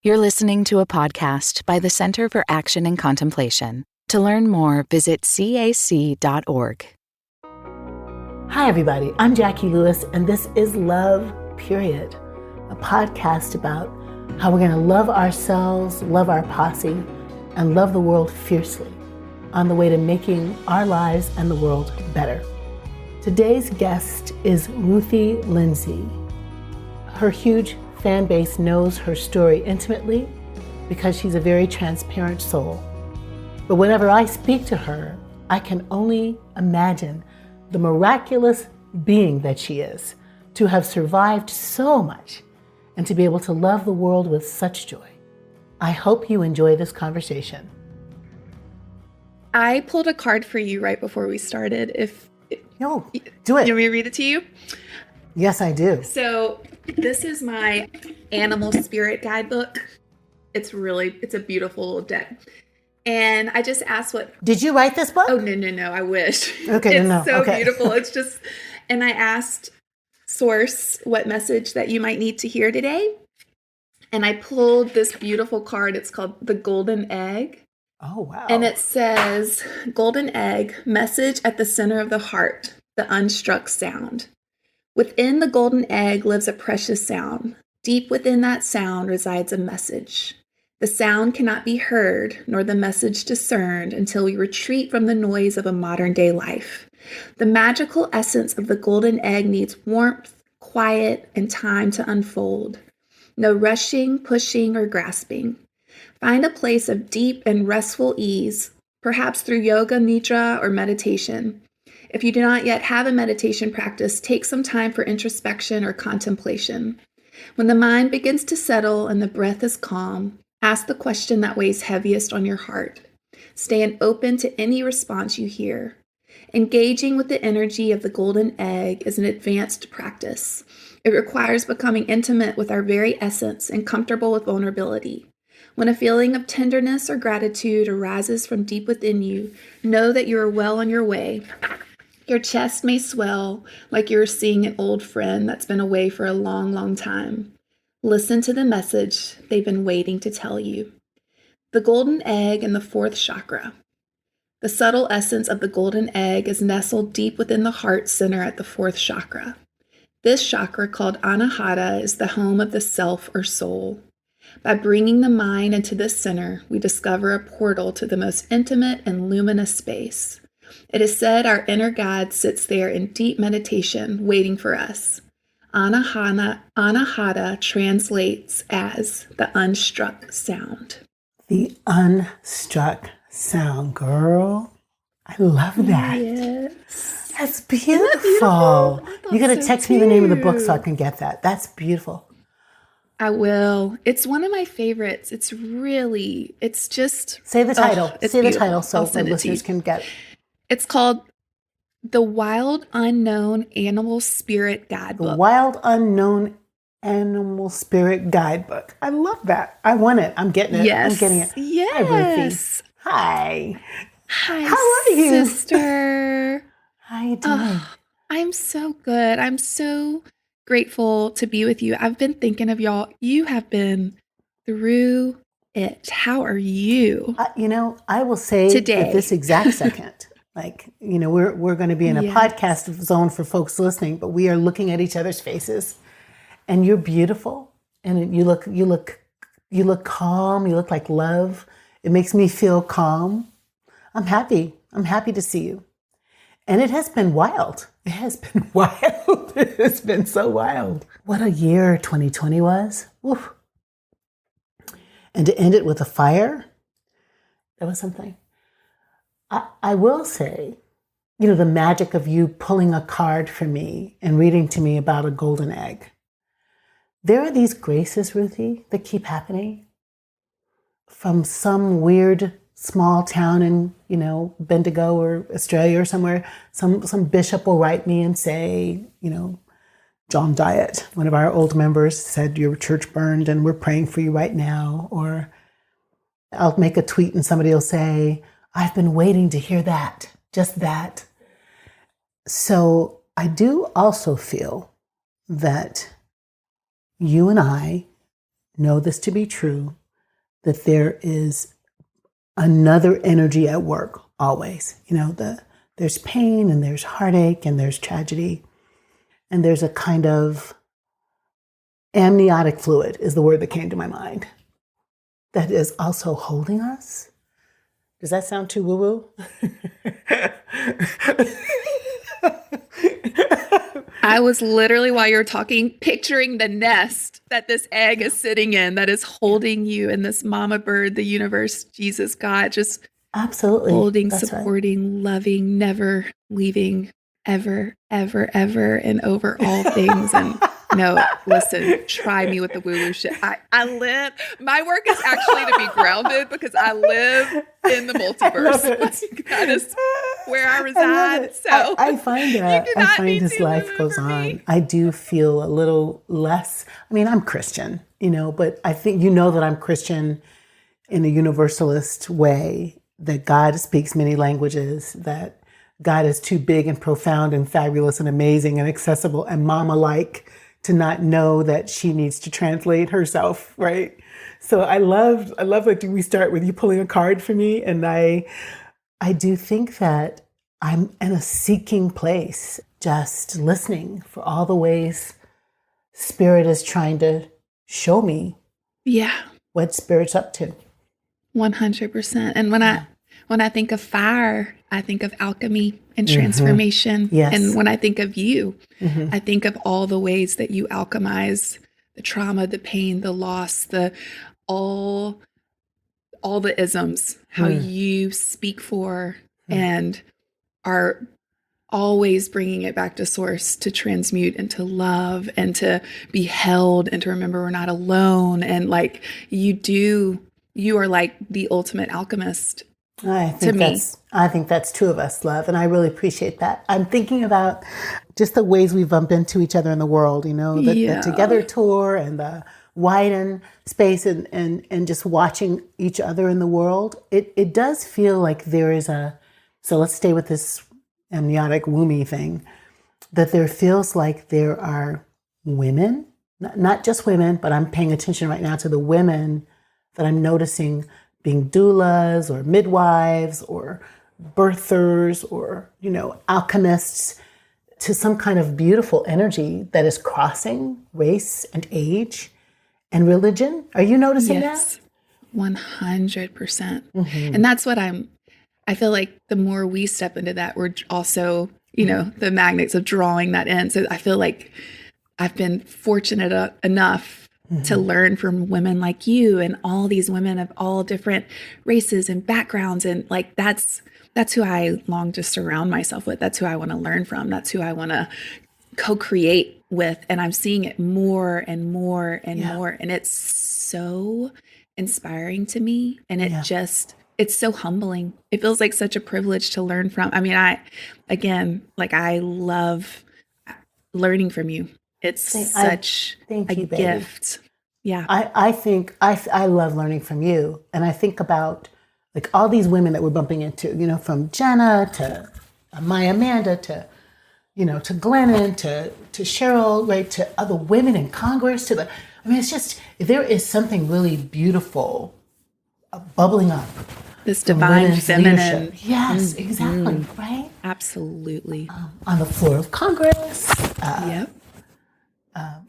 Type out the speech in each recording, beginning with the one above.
You're listening to a podcast by the Center for Action and Contemplation. To learn more, visit cac.org. Hi, everybody. I'm Jacqui Lewis, and this is Love, Period, a podcast about how we're going to love ourselves, love our posse, and love the world fiercely on the way to making our lives and the world better. Today's guest is Ruthie Lindsey. Her huge fan base knows her story intimately because she's a very transparent soul. But whenever I speak to her, I can only imagine the miraculous being that she is, to have survived so much and to be able to love the world with such joy. I hope you enjoy this conversation. I pulled a card for you right before we started. No, do it. You want me to read it to you? Yes, I do. So this is my animal spirit guidebook. It's a beautiful little deck. And I just asked Did you write this book? Oh, no, I wish. Okay, it's so okay. beautiful. And I asked Source what message that you might need to hear today. And I pulled this beautiful card. It's called the Golden Egg. Oh, wow. And it says, Golden Egg, message at the center of the heart, the unstruck sound. Within the golden egg lives a precious sound. Deep within that sound resides a message. The sound cannot be heard, nor the message discerned until we retreat from the noise of a modern-day life. The magical essence of the golden egg needs warmth, quiet, and time to unfold. No rushing, pushing, or grasping. Find a place of deep and restful ease, perhaps through yoga, nidra, or meditation. If you do not yet have a meditation practice, take some time for introspection or contemplation. When the mind begins to settle and the breath is calm, ask the question that weighs heaviest on your heart. Stand open to any response you hear. Engaging with the energy of the golden egg is an advanced practice. It requires becoming intimate with our very essence and comfortable with vulnerability. When a feeling of tenderness or gratitude arises from deep within you, know that you are well on your way. Your chest may swell like you're seeing an old friend that's been away for a long, long time. Listen to the message they've been waiting to tell you. The golden egg and the fourth chakra. The subtle essence of the golden egg is nestled deep within the heart center at the fourth chakra. This chakra, called anahata, is the home of the self or soul. By bringing the mind into this center, we discover a portal to the most intimate and luminous space. It is said our inner God sits there in deep meditation, waiting for us. Anahata translates as the unstruck sound. The unstruck sound, girl. I love that. Yes. That's beautiful. Isn't that beautiful? You got to text me the name of the book so I can get that. That's beautiful. I will. It's one of my favorites. It's just... Say the title. It's Say beautiful. the title so the listeners can get it. It's called The Wild Unknown Animal Spirit Guidebook. The Wild Unknown Animal Spirit Guidebook. I love that. I want it. I'm getting it. Yes. I'm getting it. Yes. Hi, Ruthie. Hi, How are you? sister. How you doing? I'm so good. I'm so grateful to be with you. I've been thinking of y'all. You have been through it. How are you? I will say Today. at this exact second, we're going to be in a podcast zone for folks listening, but we are looking at each other's faces, and you're beautiful, and you look calm. You look like love. It makes me feel calm. I'm happy. I'm happy to see you. And it has been wild. It has been wild. It has been so wild. What a year 2020 was. Oof. And to end it with a fire, that was something. I will say, the magic of you pulling a card for me and reading to me about a golden egg. There are these graces, Ruthie, that keep happening from some weird small town in, Bendigo or Australia or somewhere. Some bishop will write me and say, John Diet, one of our old members, said your church burned and we're praying for you right now. Or I'll make a tweet and somebody will say, I've been waiting to hear that, just that. So I do also feel that you and I know this to be true, that there is another energy at work always. There's pain and there's heartache and there's tragedy. And there's a kind of amniotic fluid is the word that came to my mind that is also holding us. Does that sound too woo-woo? I was literally, while you were talking, picturing the nest that this egg is sitting in that is holding you, and this mama bird, the universe, Jesus, God, just absolutely holding, that's supporting, right. Loving, never leaving, ever, ever, ever, and over all things. And no, listen, try me with the woo-woo shit. I live, my work is actually to be grounded because I live in the multiverse. Like, that is where I reside. So I find that, I find as life goes on, I do feel a little less, I'm Christian, but I think that I'm Christian in a universalist way, that God speaks many languages, that God is too big and profound and fabulous and amazing and accessible and mama-like to not know that she needs to translate herself, right? So I love like we start with you pulling a card for me, and I do think that I'm in a seeking place, just listening for all the ways Spirit is trying to show me what Spirit's up to. 100%. And when I think of fire, I think of alchemy and transformation. Yes. And when I think of you, I think of all the ways that you alchemize the trauma, the pain, the loss, all the isms, how you speak for and are always bringing it back to source, to transmute and to love and to be held and to remember we're not alone. And like you are like the ultimate alchemist. I think that's true of us, love, and I really appreciate that. I'm thinking about just the ways we bump into each other in the world, the Together tour and the widen space and just watching each other in the world. It does feel like there is so let's stay with this amniotic womby thing, that there feels like there are women, not just women, but I'm paying attention right now to the women that I'm noticing being doulas or midwives or birthers or, alchemists, to some kind of beautiful energy that is crossing race and age and religion. Are you noticing that? 100%. And that's what I feel like the more we step into that, we're also, the magnets of drawing that in. So I feel like I've been fortunate enough to learn from women like you and all these women of all different races and backgrounds. And like, that's who I long to surround myself with. That's who I want to learn from. That's who I want to co-create with. And I'm seeing it more and more and more. And it's so inspiring to me. And it's so humbling. It feels like such a privilege to learn from. I love learning from you. It's such a gift. Yeah. I think I love learning from you. And I think about like all these women that we're bumping into, from Jenna to Maya Amanda to, to Glennon to Cheryl, right, to other women in Congress, it's just, there is something really beautiful bubbling up. This divine feminine. Leadership. Yes, exactly, right? Absolutely. On the floor of Congress.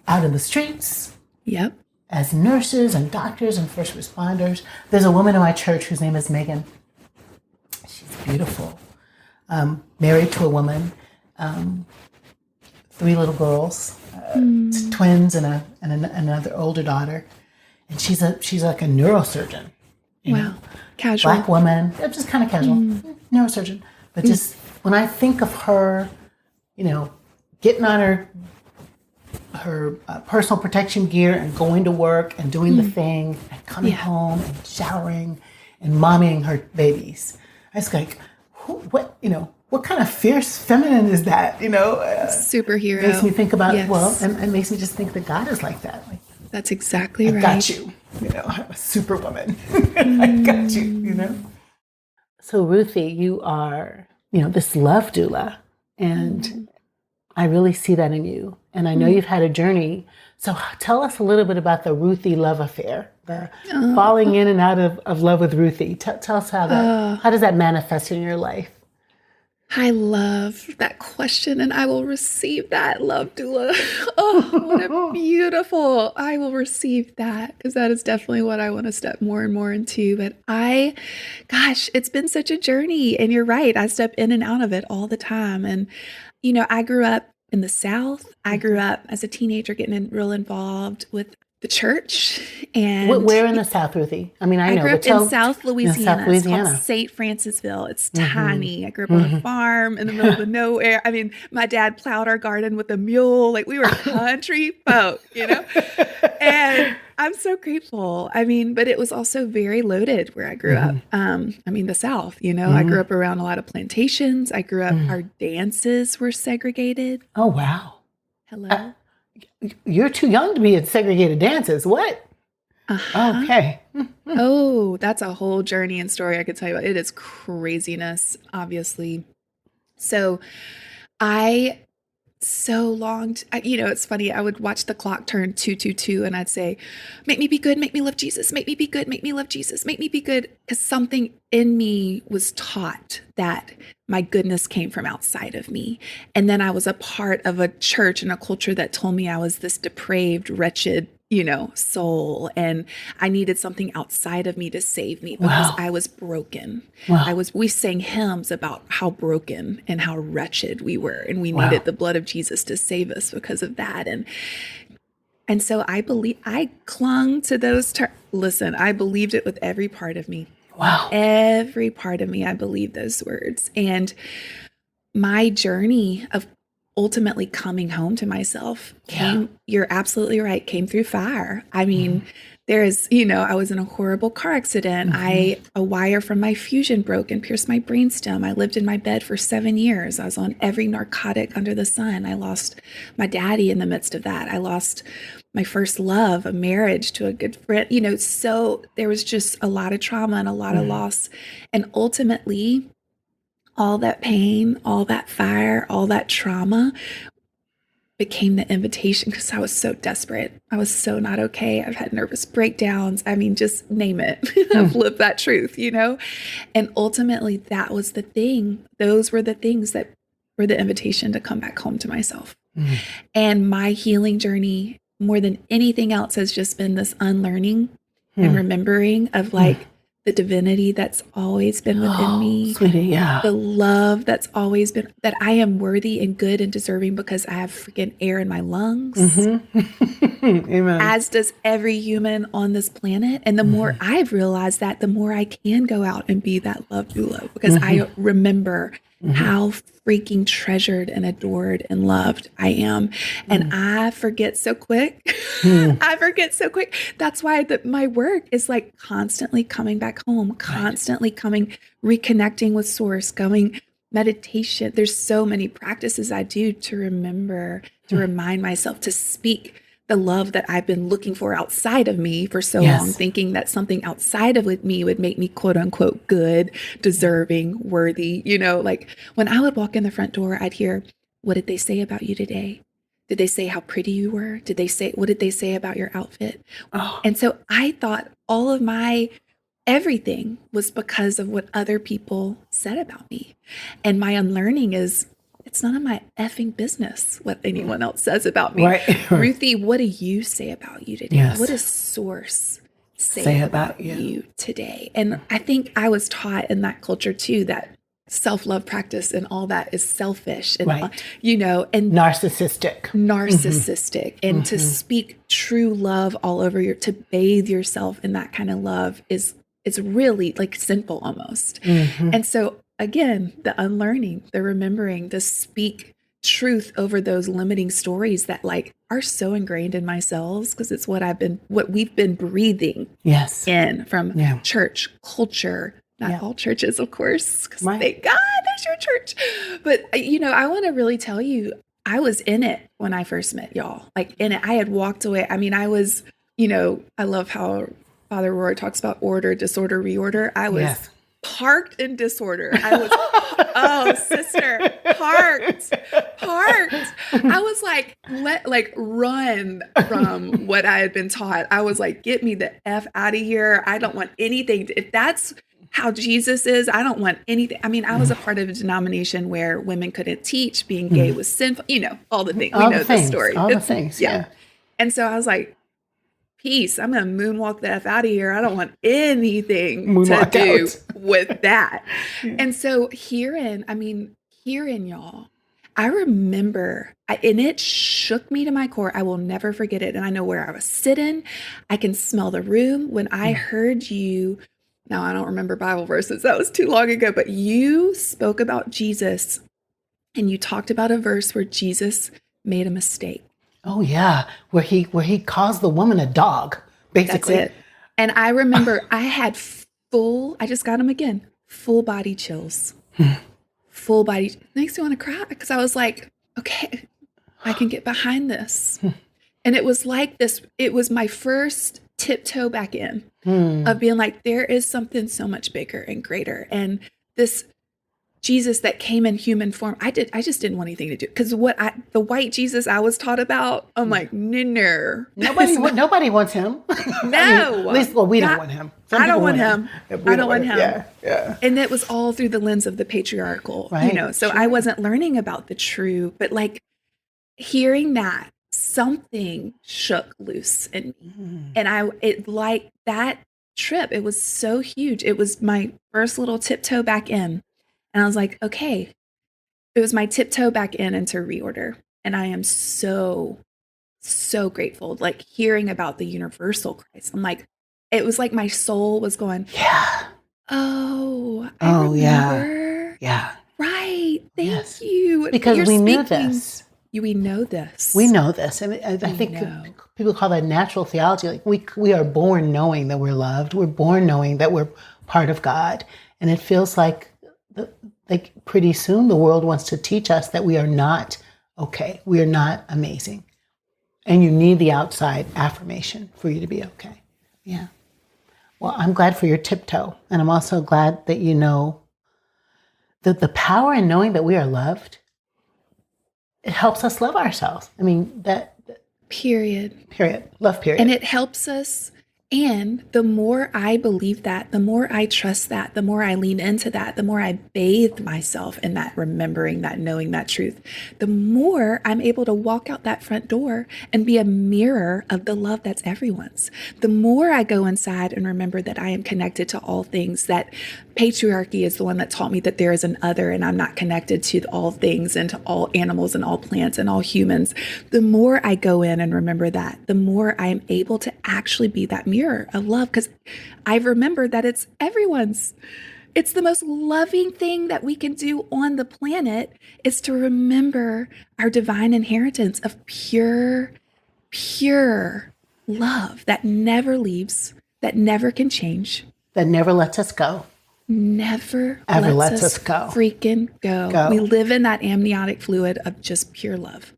Out in the streets. Yep. As nurses and doctors and first responders. There's a woman in my church whose name is Megan. She's beautiful. Married to a woman. 3 little girls, twins and another older daughter. And she's like a neurosurgeon. Wow. Casual. Black woman. Just kind of casual. Neurosurgeon. But just when I think of her, getting on her personal protection gear and going to work and doing the thing and coming home and showering and mommying her babies. I was like, what kind of fierce feminine is that? Superhero. Makes me think about, and makes me just think that God is like that. Like, that's exactly right. I got you. I'm a superwoman. I got you, So Ruthie, you are, this love doula, and I really see that in you. And I know you've had a journey So tell us a little bit about the Ruthie love affair, the falling in and out of love with Ruthie. Tell us how does that manifest in your life? I love that question, and I will receive that, love doula. Oh, what a beautiful, I will receive that, because that is definitely what I want to step more and more into. But gosh, it's been such a journey, and you're right. I step in and out of it all the time. And, I grew up in the South. I grew up as a teenager getting real involved with the church. And where in the South, Ruthie? I mean, I know. grew up in South Louisiana. It's called Louisiana. St. Francisville. It's tiny. I grew up on a farm in the middle of the nowhere. I mean, my dad plowed our garden with a mule. Like, we were country folk, And I'm so grateful. I mean, but it was also very loaded where I grew up. The South, I grew up around a lot of plantations. I grew up, our dances were segregated. Oh, wow. Hello? You're too young to be in segregated dances. What? Okay. Oh, that's a whole journey and story I could tell you about. It is craziness, obviously. So I so longed, it's funny. I would watch the clock turn 2:22 and I'd say, make me be good, make me love Jesus, make me be good, make me love Jesus, make me be good. Because something in me was taught that my goodness came from outside of me. And then I was a part of a church and a culture that told me I was this depraved, wretched, soul. And I needed something outside of me to save me because I was broken. Wow. We sang hymns about how broken and how wretched we were. And we needed the blood of Jesus to save us because of that. And so I clung to those listen, I believed it with every part of me. Wow. Every part of me, I believed those words. And my journey of ultimately coming home to myself you're absolutely right, came through fire. I mean, I was in a horrible car accident. A wire from my fusion broke and pierced my brainstem. I lived in my bed for 7 years. I was on every narcotic under the sun. I lost my daddy in the midst of that. I lost my first love, a marriage to a good friend, so there was just a lot of trauma and a lot of loss. And ultimately, all that pain, all that fire, all that trauma became the invitation because I was so desperate. I was so not okay. I've had nervous breakdowns. I mean, just name it. I've lived that truth, And ultimately, that was the thing. Those were the things that were the invitation to come back home to myself. And my healing journey, more than anything else, has just been this unlearning and remembering of the divinity that's always been within me. Sweetie, the love that's always been, that I am worthy and good and deserving because I have freaking air in my lungs. Amen. As does every human on this planet. And the more I've realized that, the more I can go out and be that love doula because I remember how freaking treasured and adored and loved I am. And I forget so quick. I forget so quick. That's why my work is like constantly coming back home, constantly coming, reconnecting with source, going meditation. There's so many practices I do to remember, to remind myself to speak the love that I've been looking for outside of me for so long, thinking that something outside of me would make me quote unquote good, deserving, worthy. Like when I would walk in the front door, I'd hear, what did they say about you today? Did they say how pretty you were? What did they say about your outfit? And so I thought all of my everything was because of what other people said about me. And my unlearning is, it's none of my effing business what anyone else says about me. Right. Ruthie, what do you say about you today? Yes. What does source say about you today? And I think I was taught in that culture too, that self-love practice and all that is selfish and, and narcissistic and to speak true love all over to bathe yourself in that kind of love is really like sinful almost. And so again, the unlearning, the remembering to speak truth over those limiting stories that like are so ingrained in my cells because it's what we've been breathing in from church culture, not all churches, of course, because thank God that's your church. But I want to really tell you, I was in it when I first met y'all, like in it. I had walked away. I mean, I was, I love how Father Roy talks about order, disorder, reorder. I was parked in disorder. I was, oh, sister, parked. I was like, run from what I had been taught. I was like, get me the F out of here. I don't want anything. If that's how Jesus is, I don't want anything. I mean, I was a part of a denomination where women couldn't teach, being gay was sinful, all the things. We know the story. All the things, yeah. And so I was like, peace. I'm going to moonwalk the F out of here. I don't want anything to do with that. And so herein, y'all, I remember, and it shook me to my core. I will never forget it. And I know where I was sitting. I can smell the room. When I heard you, now I don't remember Bible verses. That was too long ago, but you spoke about Jesus and you talked about a verse where Jesus made a mistake. Oh yeah, where he calls the woman a dog, basically. That's it. And I remember I had I just got them again, full body chills. Full body, makes me want to cry because I was like, okay, I can get behind this. And it was like this, it was my first tiptoe back in of being like, there is something so much bigger and greater. And this Jesus that came in human form, I just didn't want anything to do, because the white Jesus I was taught about, I'm like, no. Nobody wants him. No. At least, we don't want him. I don't want him. I don't want him. Yeah. And it was all through the lens of the patriarchal, so I wasn't learning about the true, but like hearing that, something shook loose in me. And like that trip, it was so huge. It was my first little tiptoe back in. And I was like, okay, it was my tiptoe back into reorder. And I am so, so grateful, like hearing about the universal Christ. I'm like, it was like my soul was going, yeah. Oh, I remember. Yeah. Right. Thank you. Because we knew this. We know this. We know this. And I think people call that natural theology. Like we are born knowing that we're loved. We're born knowing that we're part of God. And it feels like pretty soon the world wants to teach us that we are not okay. We are not amazing. And you need the outside affirmation for you to be okay. Yeah. Well, I'm glad for your tiptoe. And I'm also glad that you know that the power in knowing that we are loved, it helps us love ourselves. I mean, that. Period. Love, period. And it helps us. And the more I believe that, the more I trust that, the more I lean into that, the more I bathe myself in that, remembering that, knowing that truth, the more I'm able to walk out that front door and be a mirror of the love that's everyone's. The more I go inside and remember that I am connected to all things, that patriarchy is the one that taught me that there is an other and I'm not connected to all things and to all animals and all plants and all humans. The more I go in and remember that, the more I am able to actually be that mirror of love, because I remember that it's everyone's. It's the most loving thing that we can do on the planet, is to remember our divine inheritance of pure love that never leaves, that never can change, that never lets us go. Never ever lets us go. Freaking go. We live in that amniotic fluid of just pure love.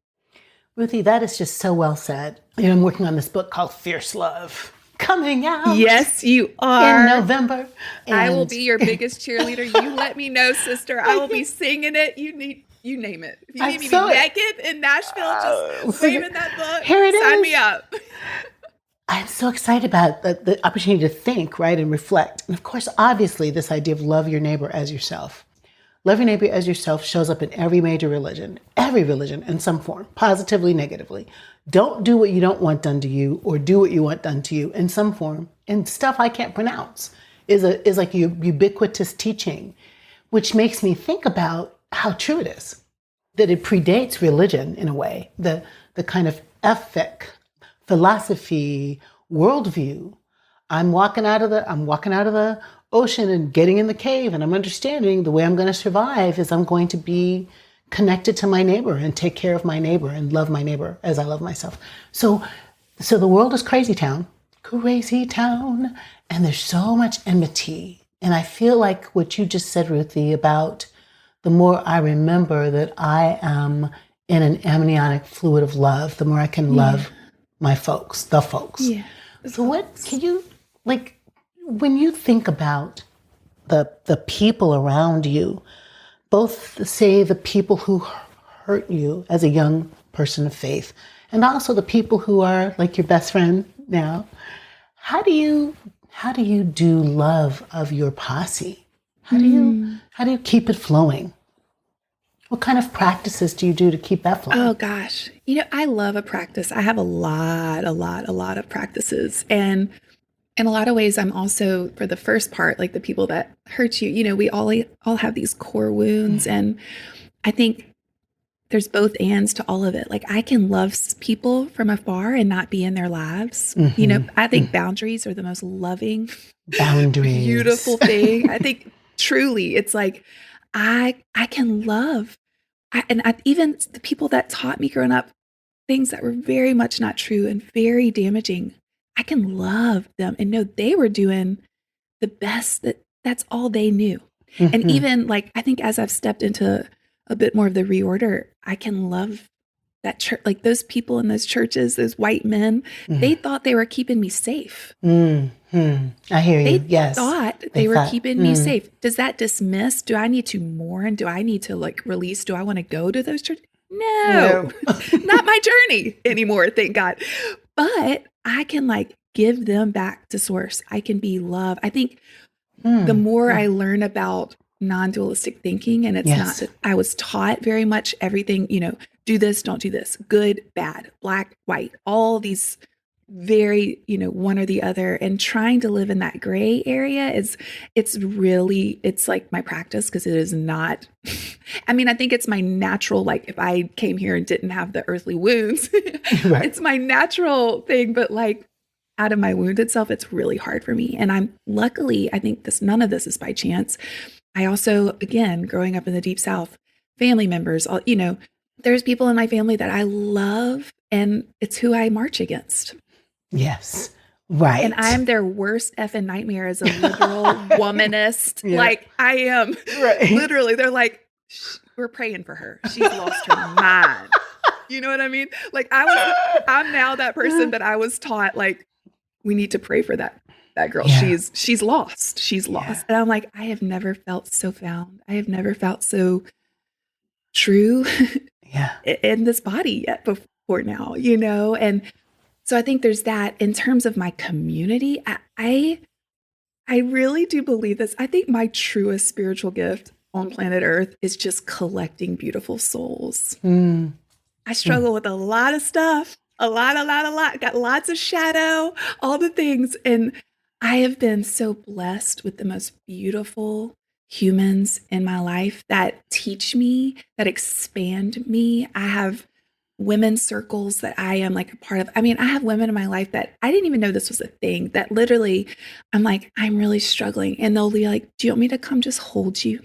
Ruthie, that is just so well said. I'm working on this book called Fierce Love, coming out. Yes, you are. In November. I will be your biggest cheerleader. You let me know, sister. I will be singing it. You name it. If you need me to be naked in Nashville, just waving that book, sign me up. I'm so excited about the opportunity to think, right, and reflect. And of course, obviously, this idea of love your neighbor as yourself. Love your neighbor as yourself shows up in every major religion in some form, positively, negatively. Don't do what you don't want done to you, or do what you want done to you in some form. And stuff I can't pronounce is like a ubiquitous teaching, which makes me think about how true it is, that it predates religion in a way, the kind of ethic, philosophy, worldview. I'm walking out of the ocean and getting in the cave, and I'm understanding the way I'm going to survive is I'm going to be connected to my neighbor and take care of my neighbor and love my neighbor as I love myself. So the world is crazy town, and there's so much enmity. And I feel like what you just said, Ruthie, about the more I remember that I am in an amniotic fluid of love, the more I can love my folks, the folks. Yeah. So what can you, like, when you think about the people around you, both say the people who hurt you as a young person of faith, and also the people who are like your best friend now. How do you do love of your posse? How do you keep it flowing? What kind of practices do you do to keep that flowing? Oh gosh. I love a practice. I have a lot of practices. And in a lot of ways, I'm also, for the first part, like the people that hurt you, we all have these core wounds. And I think there's both ands to all of it. Like I can love people from afar and not be in their lives. I think boundaries are the most loving, beautiful thing. I think truly it's like, I can love, even the people that taught me growing up things that were very much not true and very damaging. I can love them and know they were doing the best that's all they knew. And even like, I think as I've stepped into a bit more of the reorder, I can love that church, like those people in those churches, those white men, they thought they were keeping me safe. I hear you. They thought they were keeping me safe. Does that dismiss? Do I need to mourn? Do I need to like release? Do I want to go to those churches? No. Not my journey anymore, thank God. But I can like give them back to source. I can be love. I think the more I learn about non-dualistic thinking, and it's not that I was taught very much everything, do this, don't do this, good, bad, black, white, all these very, one or the other, and trying to live in that gray area it's like my practice, because it is not, I think it's my natural, like if I came here and didn't have the earthly wounds, it's my natural thing, but like out of my wounded self, it's really hard for me. And I'm luckily, I think none of this is by chance. I also, again, growing up in the Deep South, family members, there's people in my family that I love, and it's who I march against. Yes. Right. And I'm their worst effing nightmare as a liberal womanist. Like I am. Right. Literally, they're like, we're praying for her. She's lost her mind. You know what I mean? Like I'm now that person that I was taught, like, we need to pray for that girl. Yeah. She's lost. She's lost. And I'm like, I have never felt so found. I have never felt so true in this body yet before now, And so I think there's that. In terms of my community, I really do believe this. I think my truest spiritual gift on planet Earth is just collecting beautiful souls. I struggle with a lot of stuff, a lot. Got lots of shadow, all the things. And I have been so blessed with the most beautiful humans in my life that teach me, that expand me. I have women's circles that I am like a part of. I have women in my life that I didn't even know this was a thing, that literally I'm like, I'm really struggling. And they'll be like, do you want me to come just hold you?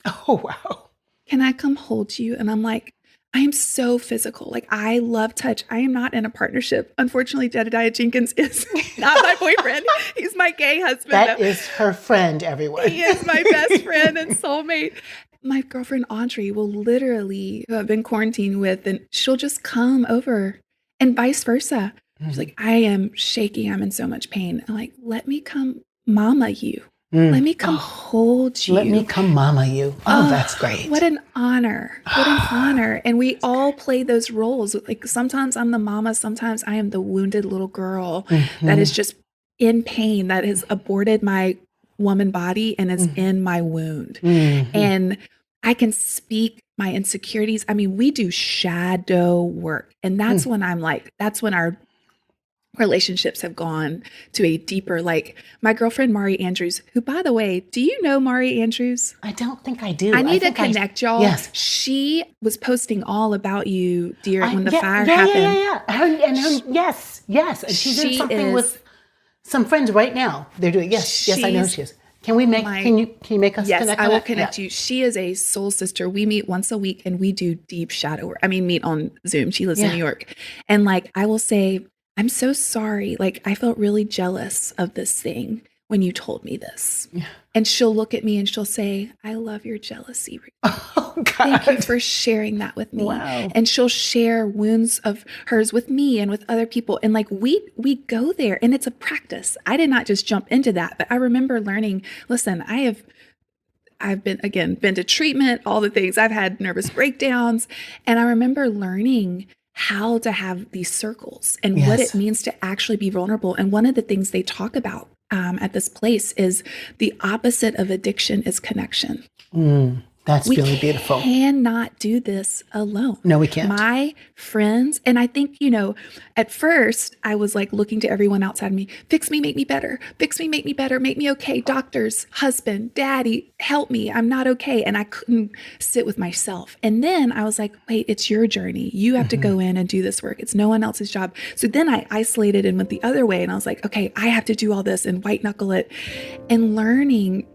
Oh, wow. Can I come hold you? And I'm like, I am so physical. Like I love touch. I am not in a partnership. Unfortunately, Jedediah Jenkins is not my boyfriend. He's my gay husband. That is her friend, everyone. He is my best friend and soulmate. My girlfriend Audrey will literally, who I've been quarantined with, and she'll just come over, and vice versa. She's like, I am shaking. I'm in so much pain. I'm like, let me come mama you. Let me come hold you. Let me come mama you. Oh, that's great. What an honor. What an honor. And we all play those roles. Like sometimes I'm the mama, sometimes I am the wounded little girl that is just in pain, that has aborted my woman body and is in my wound. And I can speak my insecurities. We do shadow work. And that's when I'm like, that's when our relationships have gone to a deeper, like my girlfriend, Mari Andrews, who, by the way, do you know Mari Andrews? I don't think I do. I need to connect y'all. Yes. She was posting all about you, dear, when the fire happened. Yes. And she's doing something with some friends right now. They're doing, yes, I know she is. Can we make, can you make us connect? Yes, I will connect you. She is a soul sister. We meet once a week and we do deep shadow work. Meet on Zoom. She lives in New York. And like, I will say, I'm so sorry. Like, I felt really jealous of this thing when you told me this. Yeah. And she'll look at me and she'll say, I love your jealousy. Oh, God. Thank you for sharing that with me. Wow. And she'll share wounds of hers with me and with other people. And like, we go there, and it's a practice. I did not just jump into that, but I remember learning, listen, I've been to treatment, all the things. I've had nervous breakdowns. And I remember learning how to have these circles and what it means to actually be vulnerable. And one of the things they talk about at this place is the opposite of addiction is connection. That's really beautiful. We cannot do this alone. No, we can't. My friends, and I think, at first I was like looking to everyone outside of me, fix me, make me better, fix me, make me better, make me okay. Doctors, husband, daddy, help me. I'm not okay. And I couldn't sit with myself. And then I was like, wait, it's your journey. You have to go in and do this work. It's no one else's job. So then I isolated and went the other way. And I was like, okay, I have to do all this and white knuckle it. And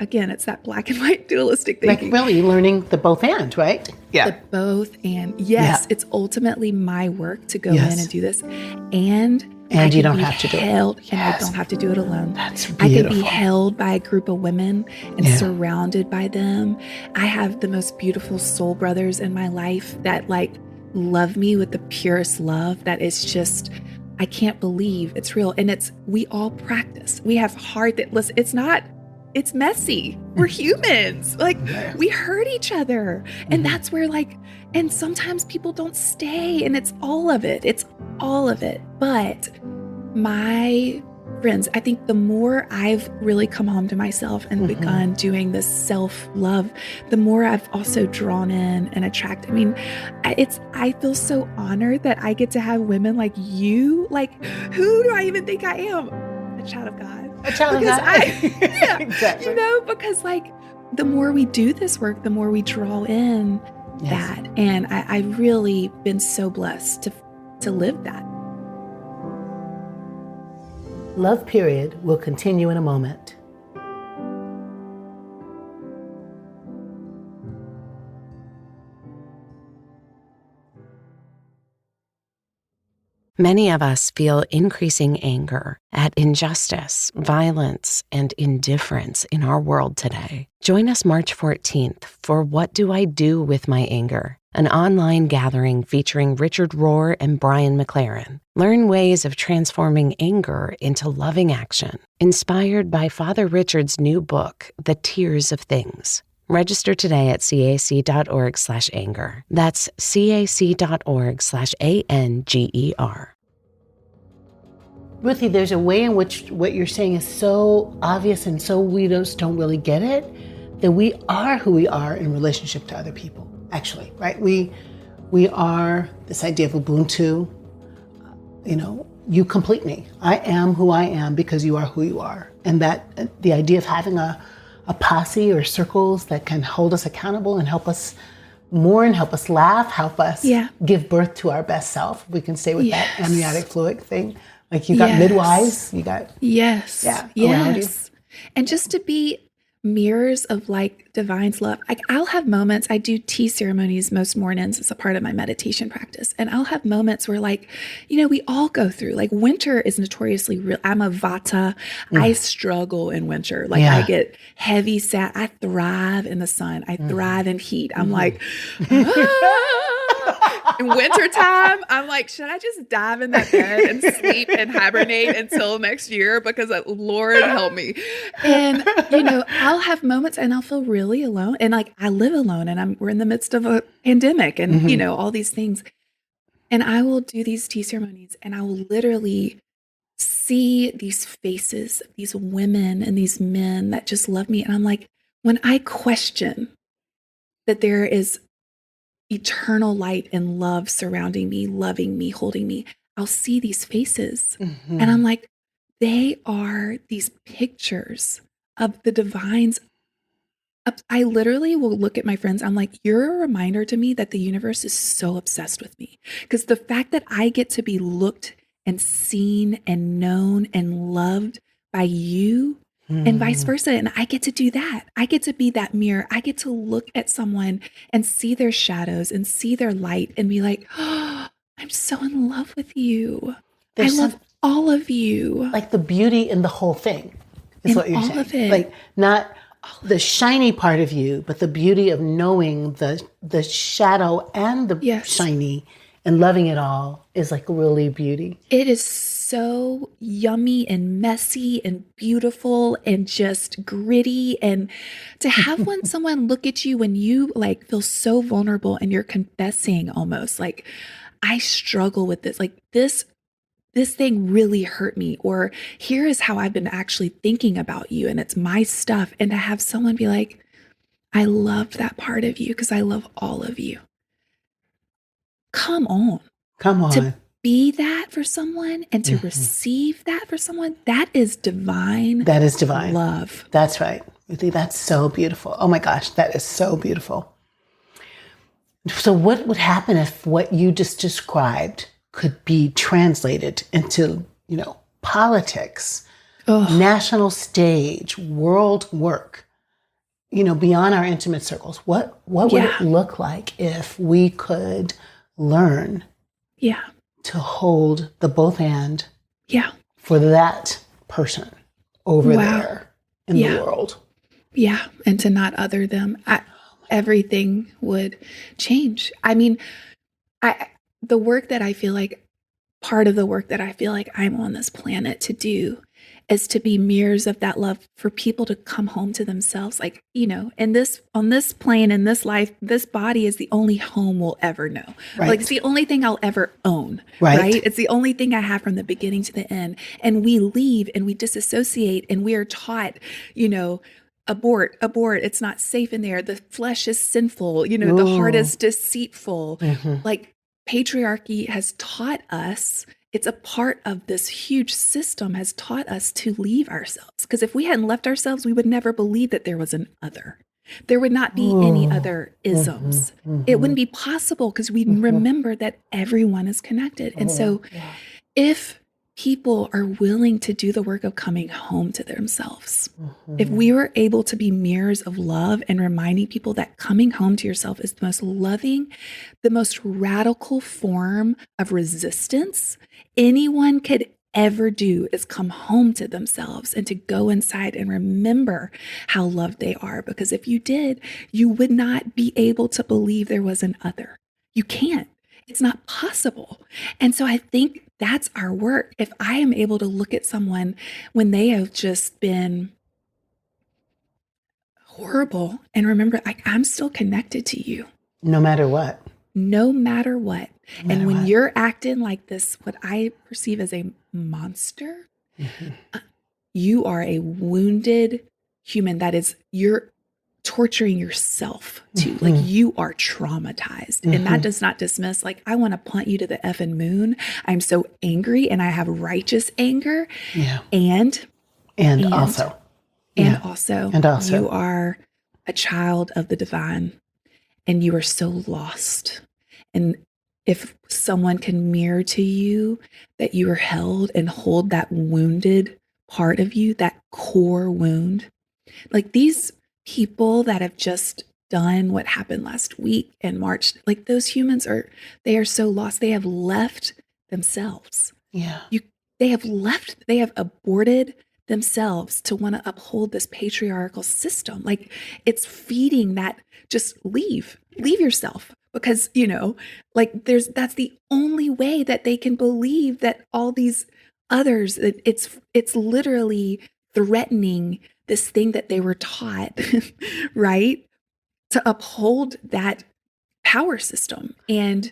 again, it's that black and white dualistic thinking. Like really learning the both and, right? Yeah. The both and. Yes, it's ultimately my work to go in and do this. And you don't have to do it. And I don't have to do it alone. That's beautiful. I can be held by a group of women and surrounded by them. I have the most beautiful soul brothers in my life that like love me with the purest love. That is just, I can't believe it's real. And we all practice. We have it's messy. We're humans. Like we hurt each other. And that's where and sometimes people don't stay, and it's all of it. It's all of it. But my friends, I think the more I've really come home to myself and begun doing this self-love, the more I've also drawn in and attracted. I mean, I feel so honored that I get to have women like you. Like, who do I even think I am? A child of God. A child of God. Exactly. Because the more we do this work, the more we draw in that. And I've really been so blessed to live that. Love Period will continue in a moment. Many of us feel increasing anger at injustice, violence, and indifference in our world today. Join us March 14th for What Do I Do With My Anger? An online gathering featuring Richard Rohr and Brian McLaren. Learn ways of transforming anger into loving action. Inspired by Father Richard's new book, The Tears of Things. Register today at cac.org/anger. That's cac.org/anger. Ruthie, there's a way in which what you're saying is so obvious and so we just don't really get it, that we are who we are in relationship to other people, actually, right? We are this idea of Ubuntu. You complete me. I am who I am because you are who you are. And that the idea of having a posse or circles that can hold us accountable and help us mourn, help us laugh, help us give birth to our best self. We can stay with that amniotic fluid thing. Like you got midwives, you got around you. And just to be mirrors of divine's love. I'll have moments, I do tea ceremonies most mornings as a part of my meditation practice. And I'll have moments where we all go through, winter is notoriously real. I'm a Vata. I struggle in winter. I get heavy, sad. I thrive in the sun. I thrive in heat. I'm in wintertime, I'm should I just dive in that bed and sleep and hibernate until next year? Because Lord help me. And, I'll have moments and I'll feel really alone. And I live alone and we're in the midst of a pandemic and, all these things. And I will do these tea ceremonies and I will literally see these faces, these women and these men that just love me. And I'm when I question that there is eternal light and love surrounding me, loving me, holding me, I'll see these faces. And I'm they are these pictures of the divines. I literally will look at my friends. I'm you're a reminder to me that the universe is so obsessed with me. Because the fact that I get to be looked and seen and known and loved by you and vice versa. And I get to do that. I get to be that mirror. I get to look at someone and see their shadows and see their light and be oh, I'm so in love with you. I love all of you. The beauty in the whole thing is in what you're all saying. of it. Like, not the shiny part of you, but the beauty of knowing the shadow and the Yes. shiny and loving it all is like really beauty. It is so yummy and messy and beautiful and just gritty. And to have someone look at you when you like feel so vulnerable and you're confessing almost like, I struggle with this, like this thing really hurt me, or here is how I've been actually thinking about you and it's my stuff. And to have someone be like, I love that part of you because I love all of you. Come on. Come on. To be that for someone and to receive that for someone, that is divine. That is divine love. That's right. Ruthie, that's so beautiful. Oh my gosh, that is so beautiful. So what would happen if what you just described could be translated into, politics, national stage, world work, beyond our intimate circles? What would it look like if we could learn to hold the both and for that person over there in the world? Yeah. And to not other them, everything would change. I mean, the work that I feel like, part of the work that I feel like I'm on this planet to do is to be mirrors of that love for people to come home to themselves. Like, and on this plane, in this life, this body is the only home we'll ever know. Right. Like, it's the only thing I'll ever own. Right. It's the only thing I have from the beginning to the end. And we leave and we disassociate and we are taught, abort, it's not safe in there. The flesh is sinful, the heart is deceitful. Like, patriarchy has taught us, it's a part of this huge system, has taught us to leave ourselves. Because if we hadn't left ourselves, we would never believe that there was an other. There would not be any other isms. It wouldn't be possible because we remember that everyone is connected. And so if people are willing to do the work of coming home to themselves, if we were able to be mirrors of love and reminding people that coming home to yourself is the most loving, the most radical form of resistance anyone could ever do is come home to themselves and to go inside and remember how loved they are. Because if you did, you would not be able to believe there was an other. You can't. It's not possible. And so I think that's our work. If I am able to look at someone when they have just been horrible and remember, I'm still connected to you. No matter what. No matter what. No and matter when what. you're acting like this, what I perceive as a monster, you are a wounded human. That is, you're torturing yourself too. Like, you are traumatized. And that does not dismiss, like, I want to punt you to the effing moon. I'm so angry and I have righteous anger. Yeah. And also you are a child of the divine and you are so lost. And if someone can mirror to you that you are held and hold that wounded part of you, that core wound, like these people that have just done what happened last week and March, like those humans they are so lost. They have left themselves. Yeah. They have aborted themselves to want to uphold this patriarchal system. Like, it's feeding that, just leave yourself. Because, like that's the only way that they can believe that all these others, it's literally threatening this thing that they were taught, right? To uphold that power system. And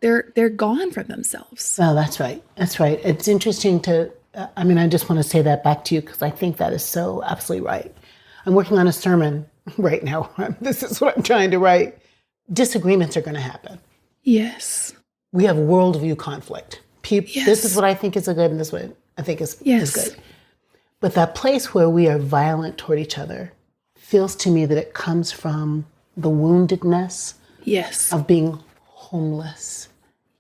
they're gone from themselves. Well, that's right. That's right. It's interesting I just want to say that back to you because I think that is so absolutely right. I'm working on a sermon right now. This is what I'm trying to write. Disagreements are going to happen. Yes. We have worldview conflict. This is what I think is a good and this is what I think is good. But that place where we are violent toward each other feels to me that it comes from the woundedness of being homeless,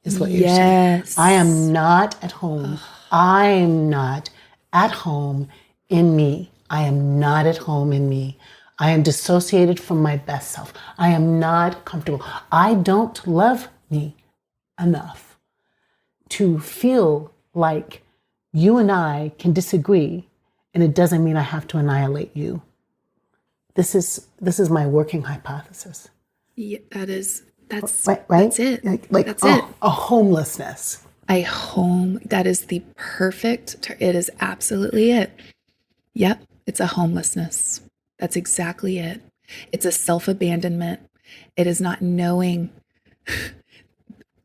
is what you're saying. I am not at home. I am not at home in me. I am not at home in me. I am dissociated from my best self. I am not comfortable. I don't love me enough to feel like you and I can disagree and it doesn't mean I have to annihilate you. This is my working hypothesis. Yeah, that's right? That's it. That's it. A homelessness. That is the perfect, it is absolutely it. Yep, it's a homelessness. That's exactly it. It's a self-abandonment. It is not knowing,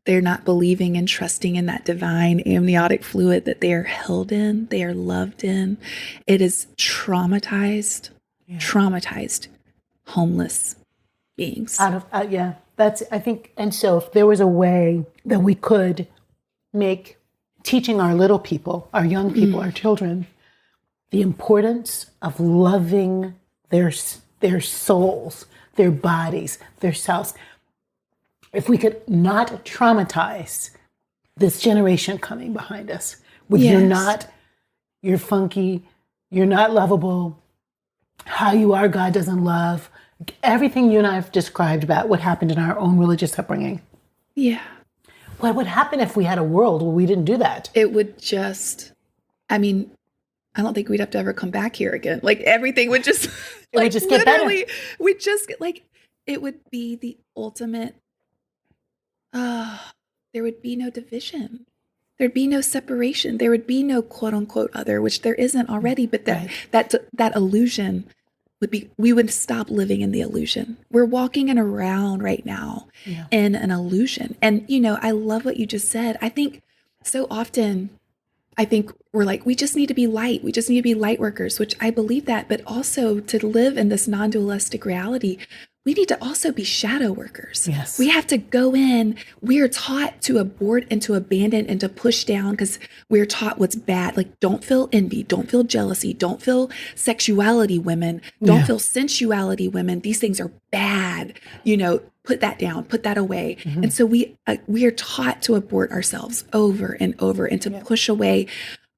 they're not believing and trusting in that divine amniotic fluid that they are held in, they are loved in. It is traumatized, homeless beings. That's, I think, and so if there was a way that we could make teaching our little people, our young people, our children, the importance of loving their souls, their bodies, their selves. If we could not traumatize this generation coming behind us with you're funky, you're not lovable, how you are, God doesn't love, everything you and I have described about what happened in our own religious upbringing. Yeah. What would happen if we had a world where we didn't do that? It would just, I don't think we'd have to ever come back here again. Like everything would just, it would just get better. We'd just it would be the ultimate, there would be no division. There'd be no separation. There would be no quote unquote other, which there isn't already, but that illusion would be, we would stop living in the illusion. We're walking around right now in an illusion. And, I love what you just said. I think so often, we're like, we just need to be light. We just need to be light workers, which I believe that, but also to live in this non-dualistic reality, we need to also be shadow workers. Yes. We have to go in. We're taught to abort and to abandon and to push down because we're taught what's bad. Like, don't feel envy. Don't feel jealousy. Don't feel sexuality, women. Don't feel sensuality, women. These things are bad. Put that down. Put that away. And so we are taught to abort ourselves over and over and to push away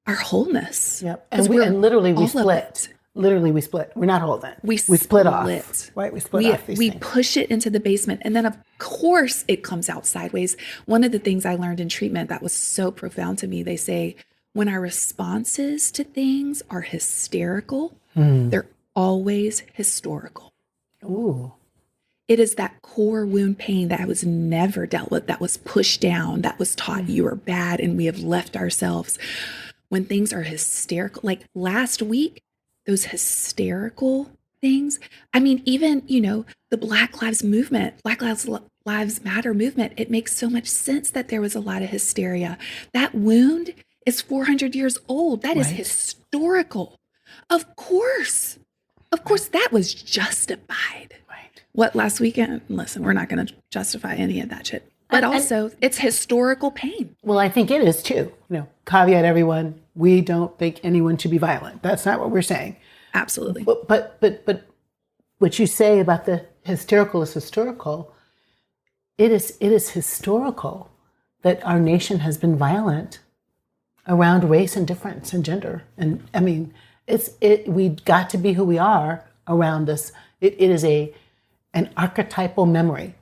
our wholeness. Yep. And literally we split. Literally, we split. We're not holding. We split off. Right? We split off these things. We push it into the basement. And then, of course, it comes out sideways. One of the things I learned in treatment that was so profound to me, they say, when our responses to things are hysterical, they're always historical. Ooh. It is that core wound pain that was never dealt with, that was pushed down, that was taught you are bad, and we have left ourselves. When things are hysterical, like last week, those hysterical things. Even, the Black Lives Matter movement, it makes so much sense that there was a lot of hysteria. That wound is 400 years old. That is historical. Of course, that was justified. Right. What last weekend? Listen, we're not going to justify any of that shit. But also, it's historical pain. Well, I think it is too. Caveat everyone, we don't think anyone should be violent. That's not what we're saying. Absolutely. But what you say about the hysterical is historical. It is historical that our nation has been violent around race and difference and gender. And we got to be who we are around this. It is an archetypal memory.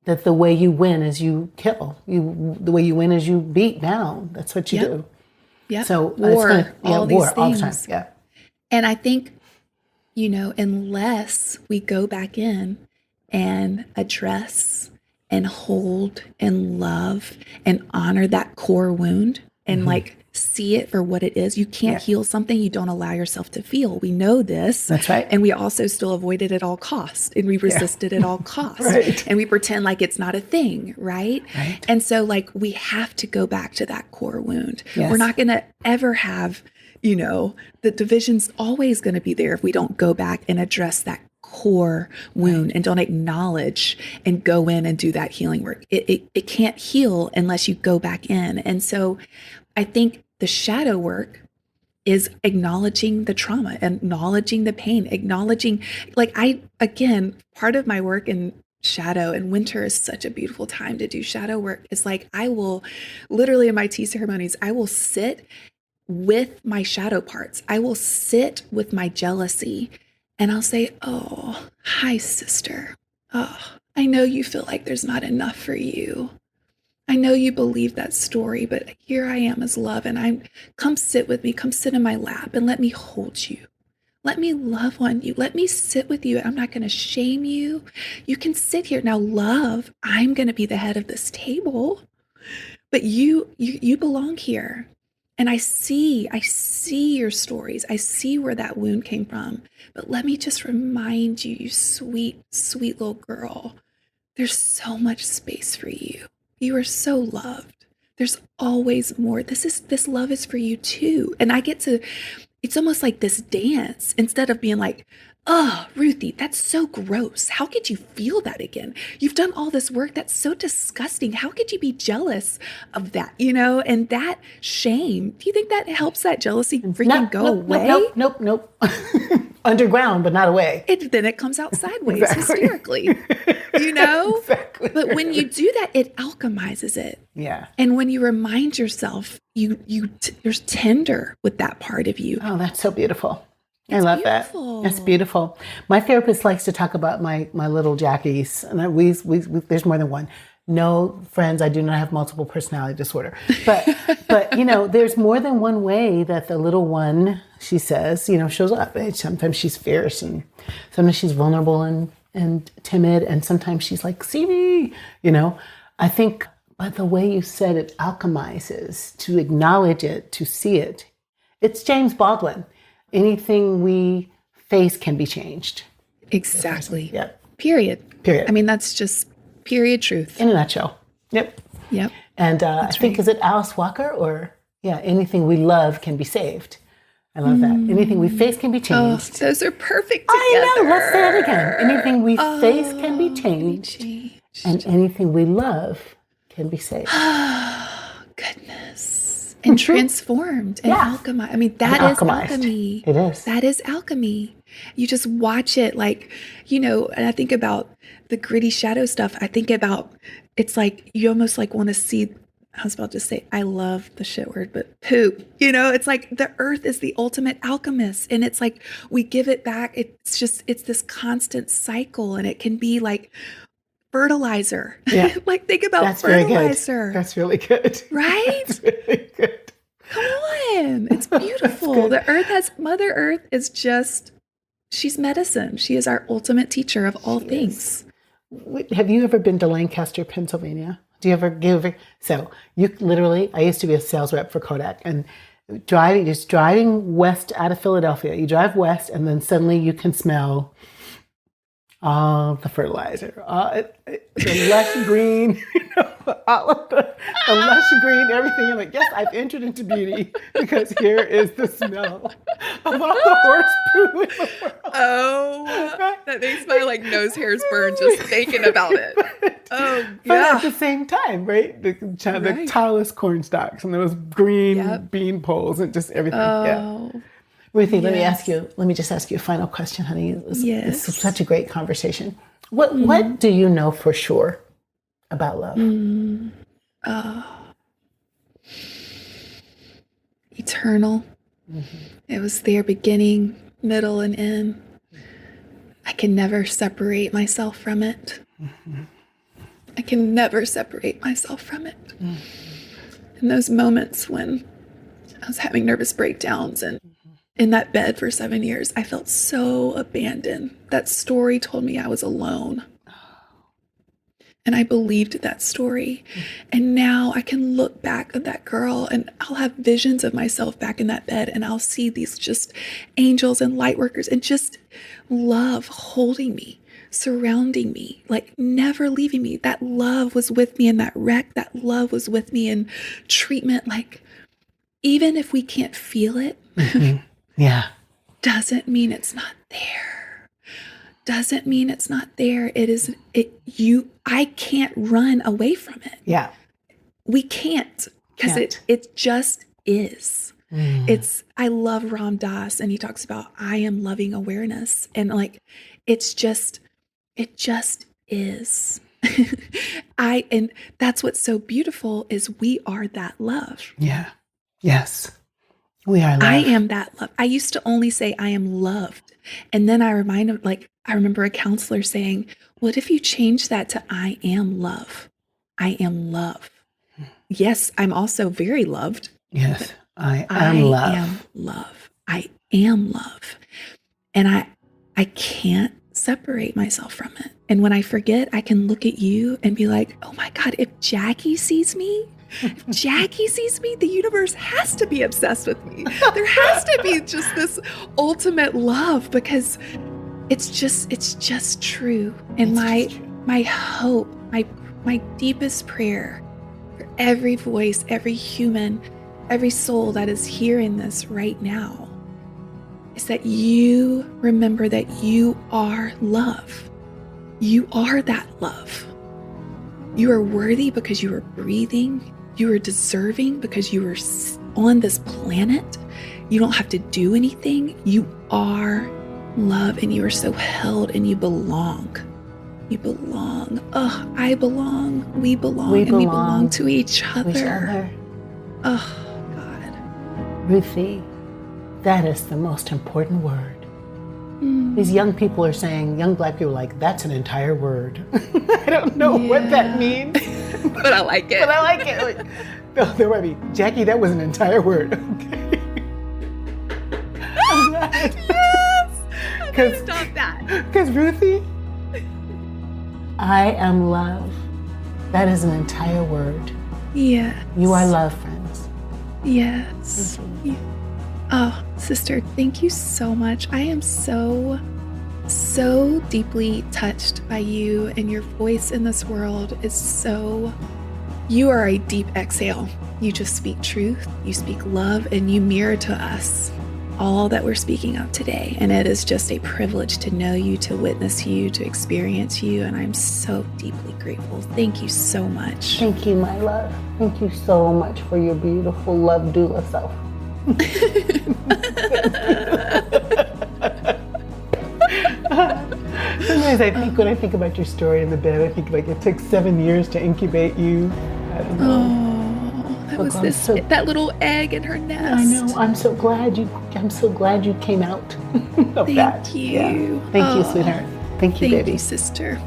That the way you win is you kill. The way you win is you beat down. That's what you do. Yeah. So war, all these things. All the time. Yeah. And I think, unless we go back in and address and hold and love and honor that core wound and see it for what it is. You can't heal something you don't allow yourself to feel. We know this. That's right. And we also still avoid it at all costs. And we resist it at all costs. Right. And we pretend like it's not a thing, right? Right. And so we have to go back to that core wound. Yes. We're not going to ever have, the division's always going to be there if we don't go back and address that core wound and don't acknowledge and go in and do that healing work. It can't heal unless you go back in. And so I think the shadow work is acknowledging the trauma, acknowledging the pain, acknowledging, part of my work in shadow, and winter is such a beautiful time to do shadow work. It's I will literally in my tea ceremonies, I will sit with my shadow parts. I will sit with my jealousy and I'll say, oh, hi, sister. Oh, I know you feel like there's not enough for you. I know you believe that story, but here I am as love, and come sit with me, come sit in my lap and let me hold you. Let me love on you. Let me sit with you. I'm not going to shame you. You can sit here. Now, love, I'm going to be the head of this table, but you belong here. And I see your stories. I see where that wound came from. But let me just remind you, you sweet, sweet little girl, there's so much space for you. You are so loved. There's always more. This love is for you too. And it's almost like this dance instead of being like, oh, Ruthie, that's so gross. How could you feel that again? You've done all this work. That's so disgusting. How could you be jealous of that? And that shame, do you think that helps that jealousy freaking go away? Nope. Underground, but not away. Then it comes out sideways hysterically, Exactly. But when you do that, it alchemizes it. Yeah. And when you remind yourself, you're tender with that part of you. Oh, that's so beautiful. I love that. That's beautiful. My therapist likes to talk about my little Jacquies, and we there's more than one. No, friends, I do not have multiple personality disorder. But there's more than one way that the little one, she says, shows up. Sometimes she's fierce, and sometimes she's vulnerable and timid, and sometimes she's like, see me, I think, but the way you said it alchemizes, to acknowledge it, to see it. It's James Baldwin. Anything we face can be changed. Exactly. Yep. Period. I mean, that's just period truth. In a nutshell. Yep. And I think, is it Alice Walker or, anything we love can be saved. I love that. Anything we face can be changed. Oh, those are perfect together. I know. Let's say it again. Anything we face can be changed. And anything we love can be saved. Goodness. And transformed and alchemized. I mean, that is alchemy. It is. That is alchemy. You just watch it like, and I think about the gritty shadow stuff. I think about, it's like, you almost like want to see, I was about to say, I love the shit word, but poop, it's like the earth is the ultimate alchemist. And it's like, we give it back. It's this constant cycle, and it can be like fertilizer. Yeah. Like, think about That's fertilizer. That's really good. Right? That's really good. Come on. It's beautiful. Mother Earth is she's medicine. She is our ultimate teacher of all things. Have you ever been to Lancaster, Pennsylvania? Do you ever so you literally, I used to be a sales rep for Kodak, and driving west out of Philadelphia, you drive west and then suddenly you can smell all the fertilizer, the lush green, all of the lush green, everything. You're like, yes, I've entered into beauty because here is the smell of all the horse poo in the world. Oh, that makes my nose hairs burn just thinking about it. Oh, yeah. But at the same time, right? The tallest corn stalks and those green bean poles and just everything. Oh. Yeah. Ruthie, let me just ask you a final question, honey. It's such a great conversation. What do you know for sure about love? Eternal. Mm-hmm. It was there beginning, middle, and end. I can never separate myself from it. Mm-hmm. I can never separate myself from it. Mm-hmm. In those moments when I was having nervous breakdowns and in that bed for 7 years, I felt so abandoned. That story told me I was alone. And I believed that story. And now I can look back at that girl and I'll have visions of myself back in that bed, and I'll see these just angels and light workers and just love holding me, surrounding me, like never leaving me. That love was with me in that wreck. That love was with me in treatment. Like, even if we can't feel it, yeah, doesn't mean it's not there. Doesn't mean it's not there. I can't run away from it. Yeah. We can't, because it just is. I love Ram Dass, and he talks about, I am loving awareness. And it just is. And that's what's so beautiful, is we are that love. Yeah. Yes. We are love. I am that love. I used to only say I am loved. And then I remember a counselor saying, what if you change that to I am love? I am love. yes, I'm also very loved. Yes, I am love. I am love. I am love. And I can't separate myself from it. And when I forget, I can look at you and be like, oh my God, if Jacqui sees me, the universe has to be obsessed with me. There has to be just this ultimate love, because it's just true. And my hope, my deepest prayer for every voice, every human, every soul that is hearing this right now is that you remember that you are love. You are that love. You are worthy because you are breathing. You are deserving because you are on this planet. You don't have to do anything. You are love, and you are so held, and you belong. You belong. Oh, I belong. We belong. We belong to each other. Oh, God. Ruthie, that is the most important word. These young people are saying, young Black people are like, that's an entire word. I don't know what that means. But I like it. Like, no, there might be, Jacqui, that was an entire word. Okay. I'm glad. Yes! Okay, stop that. Because Ruthie, I am love. That is an entire word. Yes. You are love, friends. Yes. Oh, sister, thank you so much. I am so deeply touched by you, and your voice in this world is so, you are a deep exhale. You just speak truth, you speak love, and you mirror to us all that we're speaking of today. And it is just a privilege to know you, to witness you, to experience you. And I'm so deeply grateful. Thank you so much. Thank you, my love. Thank you so much for your beautiful love doula self. Sometimes I think, when I think about your story in the bed, I think like it took 7 years to incubate you. I don't know. Oh, that was that little egg in her nest. I know. I'm so glad you came out of that. Thank you. Yeah. Thank you, sweetheart. Thank you, baby. Thank you, sister.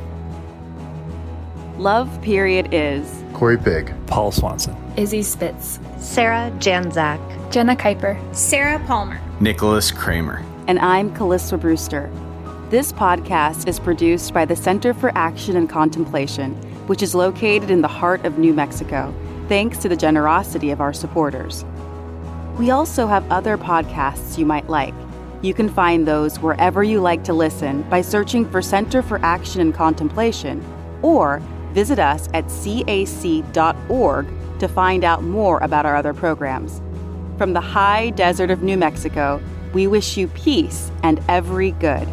Love period is Corey Pig, Paul Swanson, Izzy Spitz, Sarah Janzak, Jenna Kuiper, Sarah Palmer, Nicholas Kramer, and I'm Calista Brewster. This podcast is produced by the Center for Action and Contemplation, which is located in the heart of New Mexico, thanks to the generosity of our supporters. We also have other podcasts you might like. You can find those wherever you like to listen by searching for Center for Action and Contemplation, or visit us at cac.org to find out more about our other programs. From the high desert of New Mexico, we wish you peace and every good.